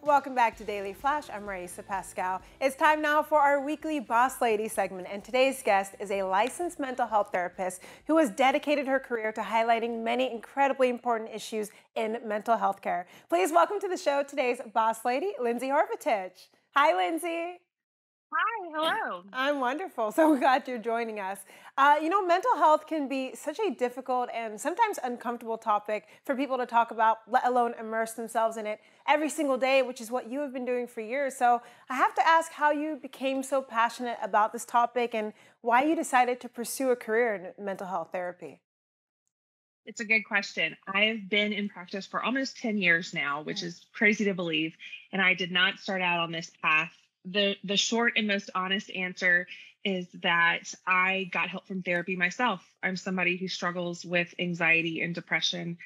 Welcome back to Daily Flash. I'm Riesa, Pascal. It's time now for our weekly Boss Lady segment, and today's guest is a licensed mental health therapist who has dedicated her career to highlighting many incredibly important issues in mental health care. Please welcome to the show today's Boss Lady, LINDSEY HORVATICH. Hi, LINDSEY. Hi, hello. I'm wonderful. So glad you're joining us. Mental health can be such a difficult and sometimes uncomfortable topic for people to talk about, let alone immerse themselves in it every single day, which is what you have been doing for years. So I have to ask how you became so passionate about this topic and why you decided to pursue a career in mental health therapy. It's a good question. I've been in practice for almost 10 years now, which is crazy to believe. And I did not start out on this path. The short and most honest answer is that I got help from therapy myself. I'm somebody who struggles with anxiety and depression.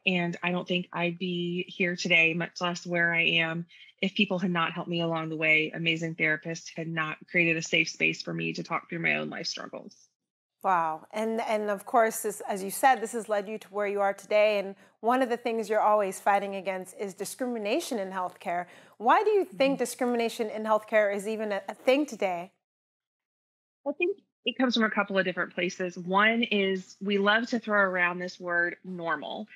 And I don't think I'd be here today, much less where I am, if people had not helped me along the way. Amazing therapists had not created a safe space for me to talk through my own life struggles. Wow. And of course, this, as you said, this has led you to where you are today. And one of the things you're always fighting against is discrimination in healthcare. Why do you think discrimination in healthcare is even a thing today? I think it comes from a couple of different places. One is we love to throw around this word normal,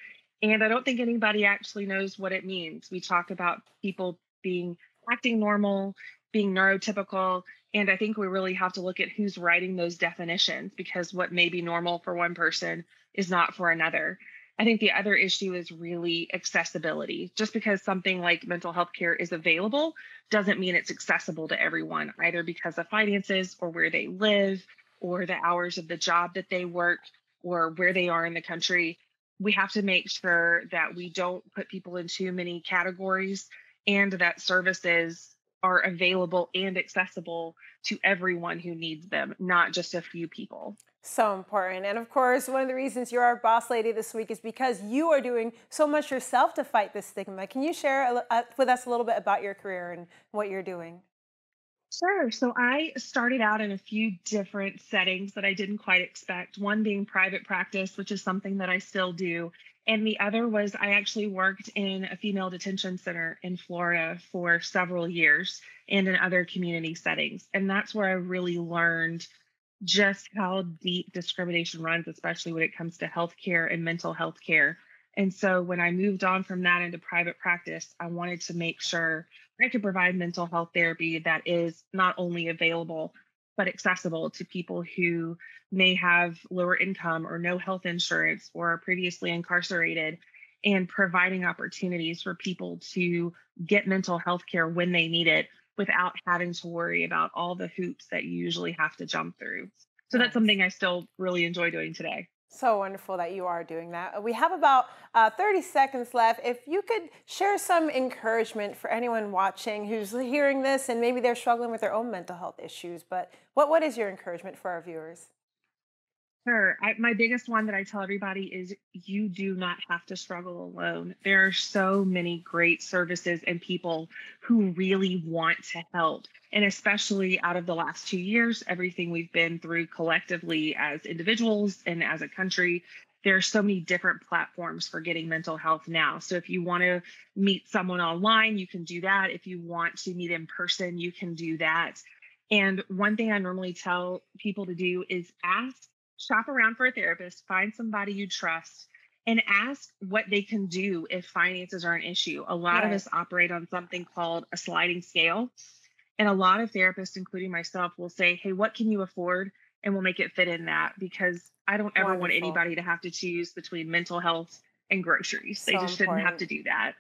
and I don't think anybody actually knows what it means. We talk about people being acting normal, being neurotypical, and I think we really have to look at who's writing those definitions because what may be normal for one person is not for another. I think the other issue is really accessibility. Just because something like mental health care is available doesn't mean it's accessible to everyone, either because of finances or where they live or the hours of the job that they work or where they are in the country. We have to make sure that we don't put people in too many categories and that services are available and accessible to everyone who needs them, not just a few people. So important. And of course, one of the reasons you're our boss lady this week is because you are doing so much yourself to fight this stigma. Can you share with us a little bit about your career and what you're doing? Sure. So I started out in a few different settings that I didn't quite expect. One being private practice, which is something that I still do. And the other was I actually worked in a female detention center in Florida for several years and in other community settings. And that's where I really learned just how deep discrimination runs, especially when it comes to healthcare and mental health care. And so when I moved on from that into private practice, I wanted to make sure I could provide mental health therapy that is not only available, but accessible to people who may have lower income or no health insurance or are previously incarcerated, and providing opportunities for people to get mental health care when they need it without having to worry about all the hoops that you usually have to jump through. So that's Nice. something I still really enjoy doing today. So wonderful that you are doing that. We have about 30 seconds left. If you could share some encouragement for anyone watching who's hearing this and maybe they're struggling with their own mental health issues, but what is your encouragement for our viewers? Sure. My biggest one that I tell everybody is you do not have to struggle alone. There are so many great services and people who really want to help. And especially out of the last 2 years, everything we've been through collectively as individuals and as a country, there are so many different platforms for getting mental health now. So if you want to meet someone online, you can do that. If you want to meet in person, you can do that. And one thing I normally tell people to do is shop around for a therapist, find somebody you trust, and ask what they can do if finances are an issue. A lot of Right. us operate on something called a sliding scale. And a lot of therapists, including myself, will say, hey, what can you afford? And we'll make it fit in that because I don't ever want Wonderful. anybody to have to choose between mental health and groceries. They So just shouldn't have important. to do that.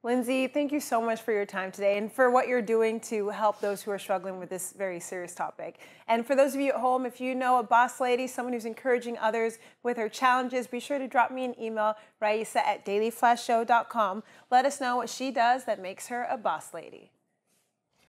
LINDSEY, thank you so much for your time today and for what you're doing to help those who are struggling with this very serious topic. And for those of you at home, if you know a boss lady, someone who's encouraging others with her challenges, be sure to drop me an email, Riesa@dailyflashshow.com. Let us know what she does that makes her a boss lady.